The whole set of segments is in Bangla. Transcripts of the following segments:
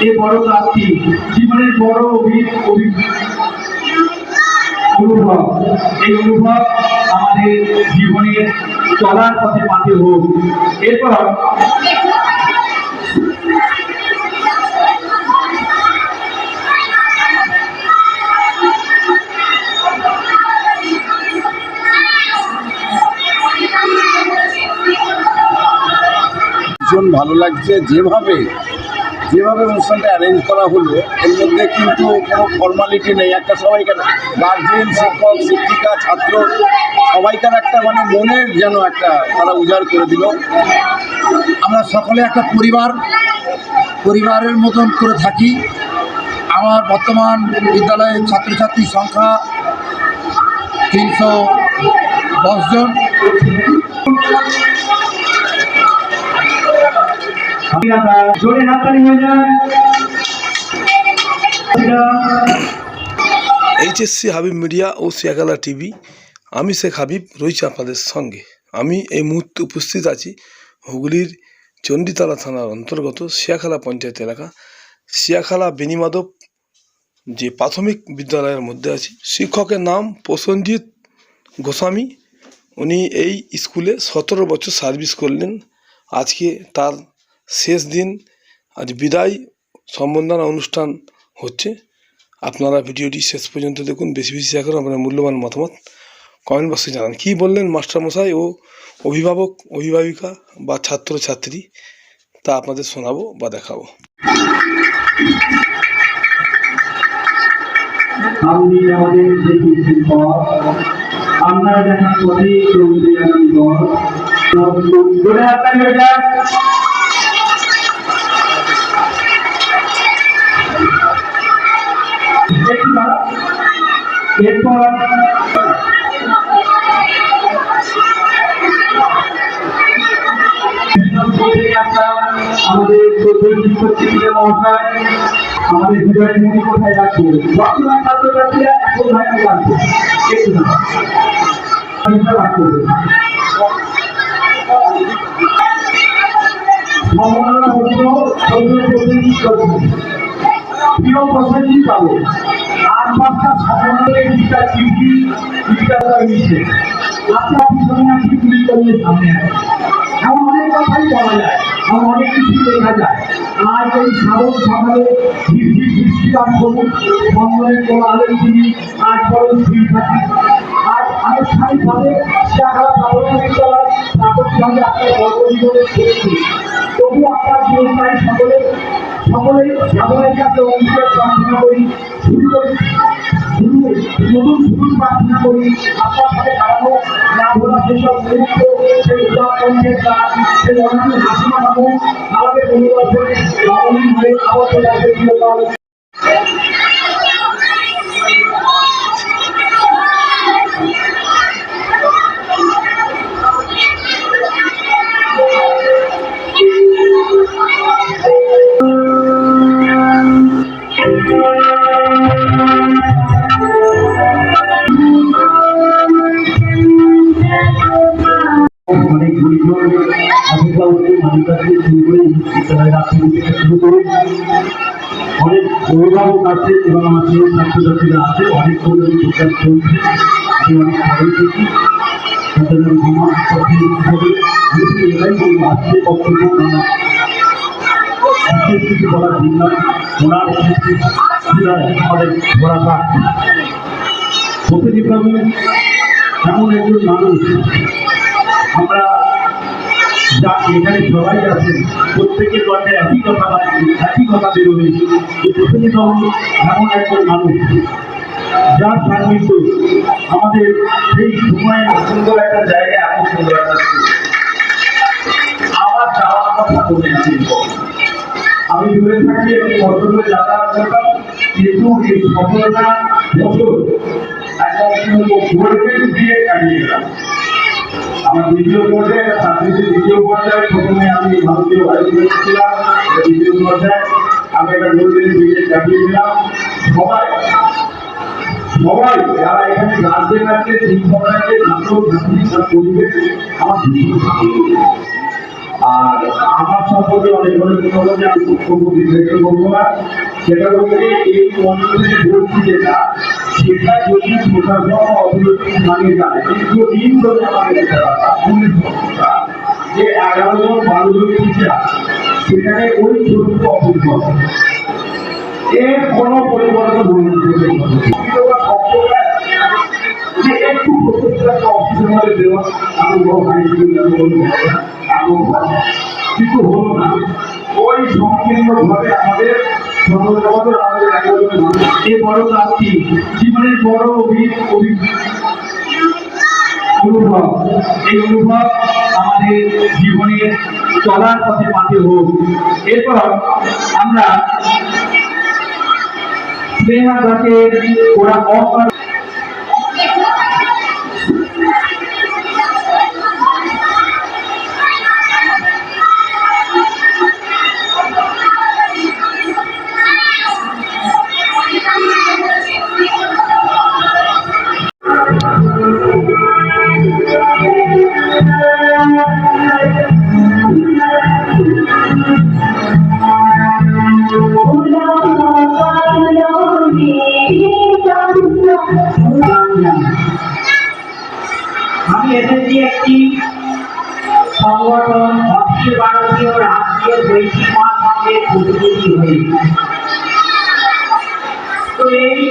এই বড় প্রাপ্তি, জীবনের বড় অনুভব। এই অনুভব আমাদের জীবনের চলার পথে পাতে হোক। এরপর ভীষণ ভালো লাগছে যেভাবে অনুষ্ঠানটা অ্যারেঞ্জ করা হলো। এর মধ্যে কিন্তু কোনো ফর্মালিটি নেই, একটা সবাইকার গার্জিয়ান, শিক্ষক, শিক্ষিকা, ছাত্র সবাইকার একটা মানে মনের যেন একটা তারা উজাড় করে দিল। আমরা সকলে একটা পরিবারের মতন করে থাকি। আমার বর্তমান বিদ্যালয়ের ছাত্রছাত্রীর সংখ্যা 310 জন। এইচএসসি হাবিব মিডিয়া ও শিয়াখালা টিভি, আমি শেখ হাবিব রয়েছি আপনাদের সঙ্গে। আমি এই মুহূর্তে উপস্থিত আছি হুগলির চণ্ডীতলা থানার অন্তর্গত শিয়াখালা পঞ্চায়েত এলাকা, শিয়াখালা বেনিমাধব যে প্রাথমিক বিদ্যালয়ের মধ্যে আছি। শিক্ষকের নাম প্রসেনজিৎ গোস্বামী। উনি এই স্কুলে 17 বছর সার্ভিস করলেন। আজকে তার শেষ দিন, আজ বিদায় সম্বর্ধনা অনুষ্ঠান হচ্ছে। আপনারা ভিডিওটি শেষ পর্যন্ত দেখুন, বেশি বেশি শেয়ার করুন, আপনার মূল্যবান মতামত কমেন্ট বক্সে জানান। কী বললেন মাস্টারমশাই ও অভিভাবক অভিভাবিকা বা ছাত্রছাত্রী, তা আপনাদের শোনাবো বা দেখাবো। আপনি আমাদের আমরা দেখা করি এরপর আমাদের শিক্ষক মহাশয় আমাদের হৃদয়ের মুখী কোথায় রাখবো। বর্তমান ছাত্রছাত্রীরা এখন ভাই রাখবো প্রিয় প্রসেনজিৎ বাবু, 8 5টা সাধারণের একটা চিঠি নিচ্ছে আপনার পিছনে আসি পুলিশ কর্মীর সামনে আছে। এমন অনেক কথাই বলা যায়, এমন অনেক কিছু দেখা যায়। আজ এই সাধন সকালে বৃষ্টিদান সবুজ মঙ্গলের কোলাহলের তিনি আজ বড় স্থির থাকি। আজ আনুষ্ঠানিকভাবে শিয়াখালা প্রাথমিক বিদ্যালয় প্রাথমিকভাবে আপনার কর্মজীবনে ছেড়েছি। তবু আপনার জীবনটাই সকলেই সাধনের কাছে অঙ্কুর প্রার্থনা করি, নতুন সুযোগ প্রার্থনা করি। আপনার সাথে কাটানো না ভোলা সেসব মুহূর্ত, সেই উদাহরণের কাজ, সেই অনান্য হাসিনা নামক আমাদের মনোরঞ্জনে রমণীর হয়ে আবদ্ধ রাখবে চিরকাল। অনেক গুরুজন শুরু করে অনেক অভিভাবক আছে এবং আমার ছাত্রছাত্রীরা আছে, অনেক প্রচার চলছে। আমি অনেক খবর দেখি এটাই বলবো, আজকে বক্তব্য বিশেষ কিছু বলার দিন নয়। ওনার আমাদের ধরা থাক প্রতিনিধিবাবু এমন একজন মানুষ, আমরা যা এখানে সবাই আছেন প্রত্যেকের কথা একই কথা বেরোবে যে প্রতিনিধিবাবু এমন একজন মানুষ যার সান্নিধ্য আমাদের সেই সময়ে সুন্দর একটা জায়গায় এত সুন্দর একটা আমার যাওয়ার কথা বলে আমি দূরে থাকি, আমি কষ্ট করে যাতায়াত করতাম, কিন্তু এই 17টা বছর একদম দিয়ে কাটিয়ে গেলাম। আমার দ্বিতীয় পর্যায়ে দ্বিতীয় পর্যায়ে প্রথমে আমি ভারতীয় বায়ুসেনা ছিলাম, দ্বিতীয় পর্যায়ে আমি একটা গোল্ডেন ব্রিগেড কাটিয়ে দিলাম। সবাই যারা এখানে গার্জেন আছে, শিক্ষক আছে, ছাত্র ছাত্রী, পরিবেশ আমার ভীষণ ভালো। আর আমার সম্পর্কে অনেক অনেক কথা যে আমি বক্তব্য দীর্ঘায়িত করবো না, সেটা হচ্ছে এই অঞ্চলে বলছি যেটা, সেটা যদি প্রশাসন অবলম্বন মানে যায় দীর্ঘদিন ধরে আমাদের যে 11 জন 12 জন টিচার সেখানে ওই ছোট্ট অভিজ্ঞ এর কোনো পরিবর্তন যে একটু প্রত্যেকটা অফিসের মধ্যে দেওয়া আমি কিছু হলো না। ওই সংকীর্ণভাবে আমাদের এই বড় প্রাপ্তি জীবনের বড় অনুভব, এই অনুভব আমাদের জীবনের চলার পথে পাতে হোক। এরপর আমরা স্নেহা দাসের ওরা আমি এসেছি একটি সংগঠন অখিল ভারতীয় রাষ্ট্রীয় বৈদিক মহাসংঘের প্রতিনিধি হয়ে। তো এই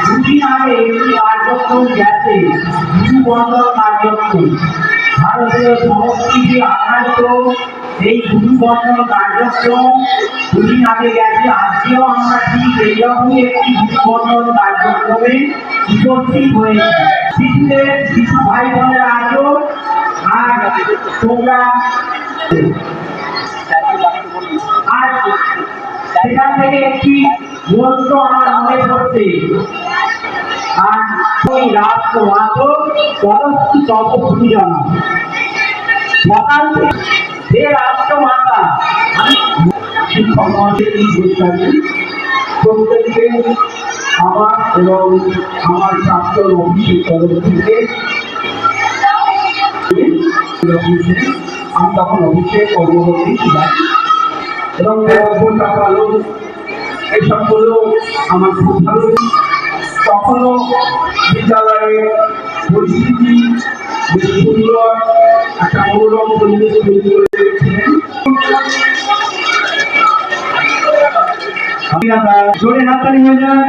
দুদিন আগে একটি কার্যক্রম গেছে, গুরুবন্ধন কার্যক্রম, ভারতীয় সংস্কৃতি আধারিত এই গুরুবন্ধন কার্যক্রম দুদিন আগে গেছে। আজকেও আমরা ঠিক এইরকমই একটি গুরুবন্ধন কার্যক্রমে উপস্থিত হয়েছি। শিশুদের শিশু ভাই বোনেরা আজও আর তোমরা আজ সেখান থেকে একটি মন্ত্র আমার মনে পড়ছে, আর ওই রাষ্ট্র মাত্র পদস্থ তপভূজন সকাল থেকে রাষ্ট্রমাতা আমি শিক্ষক মহাশয় প্রত্যেককে আমার এবং আমার প্রাক্তন অফিসের তরফ থেকে আমি তখন অফিসে কর্মরত ছিলাম এবং পালন এইসবগুলো আমার খুব ভালো। তখনও বিদ্যালয়ের পরিস্থিতি বেশ সুন্দর, একটা মনোরম পরিবেশ তৈরি করে রেখেছিলেন। জোরে হাততালি হয়ে যায়।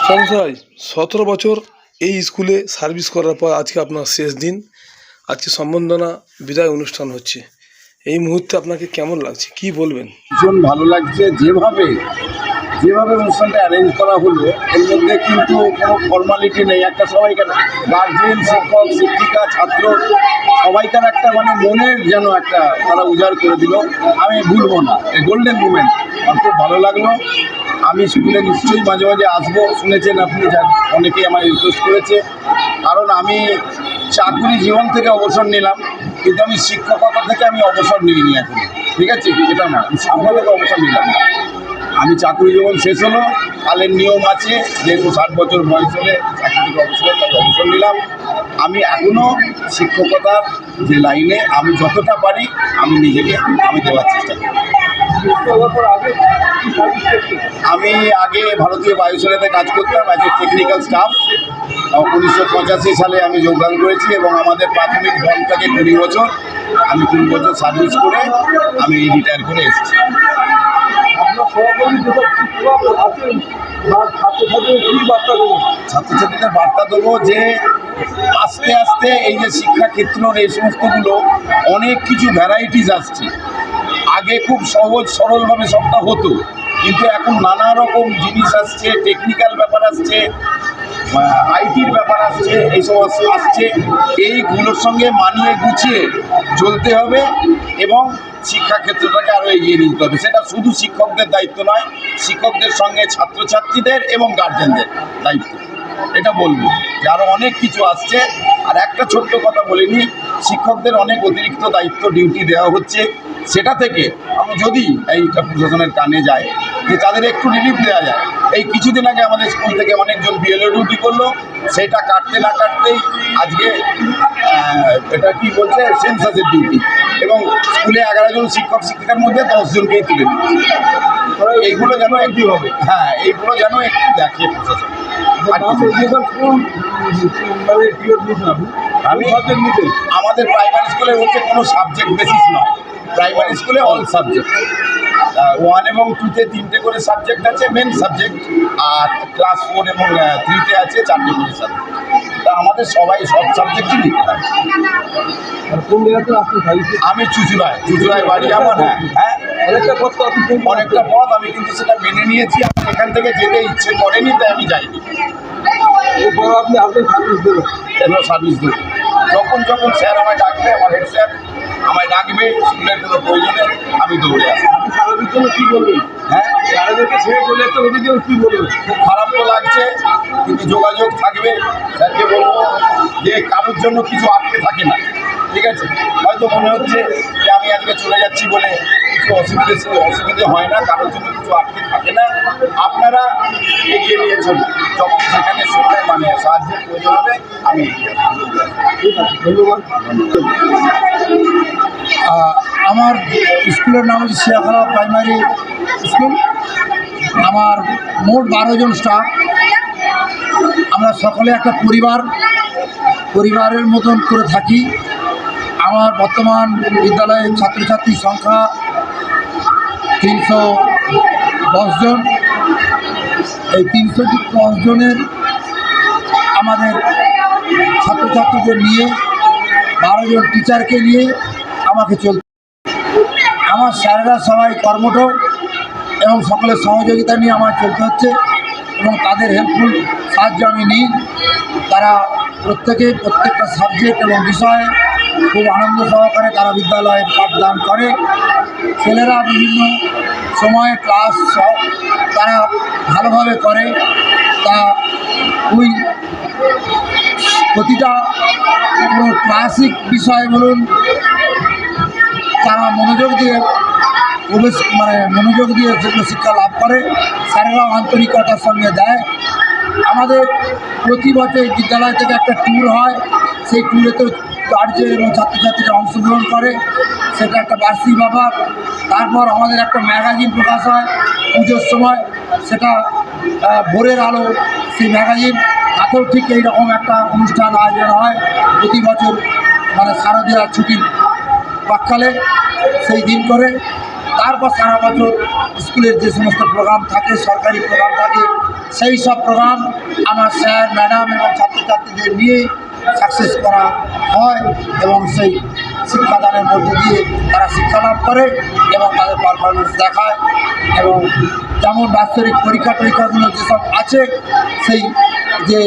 সংশয় 17 বছর এই স্কুলে সার্ভিস করার পর আজকে আপনার শেষ দিন, আজকে সম্বর্ধনা বিদায় অনুষ্ঠান হচ্ছে। এই মুহূর্তে আপনাকে কেমন লাগছে, কি বলবেন? ভীষণ ভালো লাগছে। যেভাবে অনুষ্ঠানটা অ্যারেঞ্জ করা হলো, এর মধ্যে কিন্তু কোনো ফর্মালিটি নেই। একটা সবাইকার গার্জেন, শিক্ষক, শিক্ষিকা, ছাত্র সবাইকার একটা মানে মনের যেন একটা তারা উজাড় করে দিল। আমি ভুলবো না এই গোল্ডেন মুমেন্ট। আমার খুব ভালো লাগলো। আমি স্কুলে নিশ্চয়ই মাঝে মাঝে আসবো, শুনেছেন আপনি, অনেকেই আমার রিকোয়েস্ট করেছে। কারণ আমি চাকরি জীবন থেকে অবসর নিলাম, কিন্তু আমি শিক্ষকতা থেকে আমি অবসর নিইনি এখন, ঠিক আছে? এটা না, শিক্ষকতা থেকে অবসর নিলাম না। আমি চাকরি জীবন শেষ হলো, কালের নিয়ম আছে, যেহেতু 60 বছর বয়স হলে চাকরি থেকে অবসর নিলাম। আমি এখনও শিক্ষকতার যে লাইনে আমি যতটা পারি আমি নিজেকে আমি দেওয়ার চেষ্টা করি। আমি আগে ভারতীয় বায়ুসেনাতে কাজ করতাম অ্যাজ এ টেকনিক্যাল স্টাফ। 1985 সালে আমি যোগদান করেছি এবং আমাদের প্রাথমিক দল থেকে 20 বছর, আমি 20 বছর সার্ভিস করে আমি রিটায়ার করে এসেছি। ছাত্রছাত্রীদের বার্তা দেবো যে আস্তে আস্তে এই যে শিক্ষাক্ষেত্রের এই সমস্তগুলো অনেক কিছু ভ্যারাইটিস আসছে। আগে খুব সহজ সরলভাবে সবটা হতো, কিন্তু এখন নানা রকম জিনিস আসছে, টেকনিক্যাল ব্যাপার আসছে, আইটির ব্যাপার আসছে, এইসব আসছে। এইগুলোর সঙ্গে মানিয়ে গুছিয়ে চলতে হবে এবং শিক্ষাক্ষেত্রটাকে আরও এগিয়ে নিতে হবে। সেটা শুধু শিক্ষকদের দায়িত্ব নয়, শিক্ষকদের সঙ্গে ছাত্রছাত্রীদের এবং গার্জেনদের দায়িত্ব। এটা বলবো যে আরও অনেক কিছু আসছে। আর একটা ছোট্ট কথা বলিনি, শিক্ষকদের অনেক অতিরিক্ত দায়িত্ব ডিউটি দেওয়া হচ্ছে, সেটা থেকে আমি যদি এইটা প্রশাসনের কানে যায় যে তাদের একটু রিলিফ দেওয়া যায়। এই কিছুদিন আগে আমাদের স্কুল থেকে অনেকজন বিএলও ডিউটি করলো, সেটা কাটতে না কাটতেই আজকে এটা কি বলছে সেন্সাসের ডিউটি, এবং স্কুলে 11 জন শিক্ষক শিক্ষিকার মধ্যে 10 জনকেই তুলে দিচ্ছে। এইগুলো যেন একটু হবে, হ্যাঁ এইগুলো যেন একটু দেখে প্রশাসন। আমি আমাদের প্রাইমারি স্কুলে হচ্ছে কোনো সাবজেক্ট বেসিস নয়, প্রাইমারি স্কুলে অল সাবজেক্ট 1 এবং 2-তে 3টে করে সাবজেক্ট আছে মেন সাবজেক্ট, আর ক্লাস 4 এবং 3-তে আছে 4টে করে সাবজেক্ট। তা আমাদের সবাই সব সাবজেক্টই নিতে হয়। আমি চুচুড়ায় বাড়ি আমার। হ্যাঁ অনেকটা পথ আমি কিন্তু সেটা মেনে নিয়েছি। আমার এখান থেকে যেতে ইচ্ছে করেনি, তাই আমি যাইনি। আপনি আপনার সার্ভিস দেবেন, সার্ভিস দেবো যখন স্যার আমায় ডাকবে, আমার হেড স্যার আমায় ডাকবে স্কুলের কোনো প্রয়োজনে, আমি দৌড়ে আসবো। আপনি সারাদিনের জন্য কী বলবেন? হ্যাঁ স্যারদেরকে ছেড়ে চলে একটা ওদিকে কী বলবেন? খুব খারাপ তো লাগছে, কিন্তু যোগাযোগ থাকবে। স্যারকে বলবো যে কারোর জন্য কিছু আটকে থাকে না, ঠিক আছে? হয়তো মনে হচ্ছে যে আমি আজকে চলে যাচ্ছি বলে কিছু অসুবিধে হয় না, কারোর জন্য কিছু আটকে থাকে না। আপনারা এগিয়ে নিয়ে চলুন, যখন সেখানে সময় মানে সাহায্যের প্রয়োজন হবে আমি এগিয়ে আসবো। ঠিক আছে, ধন্যবাদ। আমার স্কুলের নাম হচ্ছে শিয়াখালা প্রাইমারি স্কুল। আমার মোট 12 জন স্টাফ। আমরা সকলে একটা পরিবারের মতন করে থাকি। আমার বর্তমান বিদ্যালয়ের ছাত্রছাত্রীর সংখ্যা 310 জন। এই 310 জনের আমাদের ছাত্রছাত্রীদের নিয়ে 12 জন টিচারকে নিয়ে আমাকে চলতে। আমার স্যারেরা সবাই কর্মঠ এবং সকলের সহযোগিতা নিয়ে আমার চলতে হচ্ছে, এবং তাদের হেল্পফুল সাহায্য আমি নিই। তারা প্রত্যেকটা সাবজেক্ট এবং বিষয়ে খুব আনন্দ সহকারে তারা বিদ্যালয়ে পাঠদান করে। ছেলেরা বিভিন্ন সময়ে ক্লাস তারা ভালোভাবে করে। তা ওই প্রতিটা কোনো ক্লাসিক বিষয় বলুন, তারা মনোযোগ দিয়ে যেগুলো শিক্ষা লাভ করে, স্যারেরাও আন্তরিকতার সঙ্গে দেয়। আমাদের প্রতি বছর বিদ্যালয় থেকে একটা ট্যুর হয়, সেই ট্যুরেতেও গার্জেন এবং ছাত্রছাত্রীরা অংশগ্রহণ করে, সেটা একটা বার্ষিক ব্যাপার। তারপর আমাদের একটা ম্যাগাজিন প্রকাশ হয় পুজোর সময়, সেটা ভোরের আলো সেই ম্যাগাজিন। তাতেও ঠিক এইরকম একটা অনুষ্ঠান আয়োজন হয় প্রতি বছর, মানে শারদীয়া ছুটির প্রাক্কালে সেই দিন করে। তারপর সারা বছর স্কুলের যে সমস্ত প্রোগ্রাম থাকে, সরকারি প্রোগ্রাম থাকে, সেই সব প্রোগ্রাম আমার স্যার ম্যাডাম এবং ছাত্রছাত্রীদের নিয়ে সাকসেস করা হয়, এবং সেই শিক্ষাদানের মধ্যে দিয়ে তারা শিক্ষা লাভ করে এবং তাদের পারফরমেন্স দেখায়। এবং যেমন বাৎসরিক পরীক্ষাগুলো যেসব আছে, সেই যে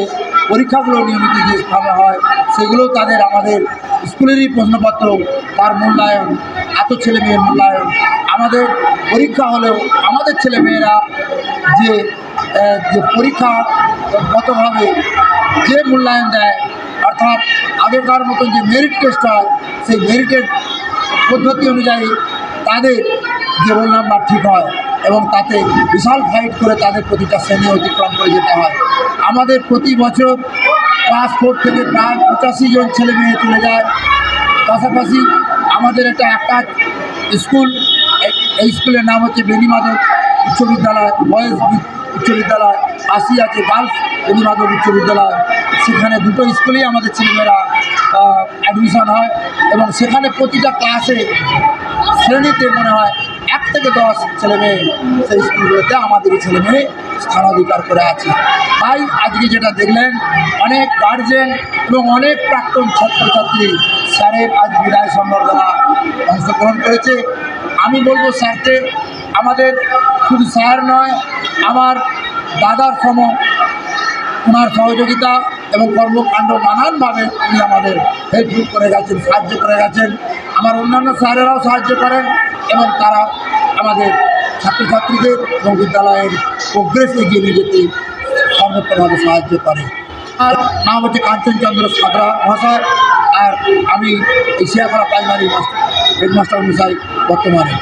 পরীক্ষাগুলো নিয়মিত যেভাবে হয়, সেগুলো তাদের আমাদের স্কুলেরই প্রশ্নপত্র, তার মূল্যায়ন, এত ছেলেমেয়ের মূল্যায়ন। আমাদের পরীক্ষা হলেও আমাদের ছেলেমেয়েরা যে পরীক্ষাগতভাবে যে মূল্যায়ন দেয়, অর্থাৎ আগেকার মতন যে মেরিট টেস্ট হয়, সেই মেরিটের পদ্ধতি অনুযায়ী তাদের যে রোল নাম্বার ঠিক হয়, এবং তাতে বিশাল ফাইট করে তাদের প্রতিটা শ্রেণী অতিক্রম করে যেতে হয়। আমাদের প্রতি বছর ক্লাস 4 থেকে প্রায় 85 জন ছেলে মেয়ে চলে যায়। পাশাপাশি আমাদের একটা স্কুল, এই স্কুলের নাম হচ্ছে বেণীমাধব উচ্চ বিদ্যালয়, বয়েজ উচ্চ বিদ্যালয়। পাশে আছে গার্লস বেণীমাধব উচ্চ বিদ্যালয়। সেখানে দুটো স্কুলেই আমাদের ছেলেমেয়েরা অ্যাডমিশন হয়, এবং সেখানে প্রতিটা ক্লাসে শ্রেণীতে মনে হয় 1 থেকে 10 ছেলেমেয়ে সেই স্কুলগুলোতে আমাদেরই ছেলেমেয়ে স্থানাধিকার করে আছে। তাই আজকে যেটা দেখলেন, অনেক গার্জেন এবং অনেক প্রাক্তন ছাত্রছাত্রী স্যারের আজ বিদায় সম্বর্ধনা অংশগ্রহণ করেছে। আমি বলবো স্যারকে, আমাদের শুধু স্যার নয়, আমার দাদার সম ওনার সহযোগিতা এবং কর্মকাণ্ড নানানভাবে উনি আমাদের হেল্পফুল করে গেছেন, সাহায্য করে গেছেন। আমার অন্যান্য স্যারেরাও সাহায্য করেন, এবং তারা আমাদের ছাত্রছাত্রীদের এবং বিদ্যালয়ের প্রোগ্রেস এগিয়ে নিয়ে যেতে সর্বোত্তমভাবে সাহায্য করে। আর নাম হচ্ছে কাঞ্চনচন্দ্র সাঁতরা মহাশয়, আর আমি এই শিয়াখালা প্রাইমারি হেডমাস্টার মশাই বর্তমানে।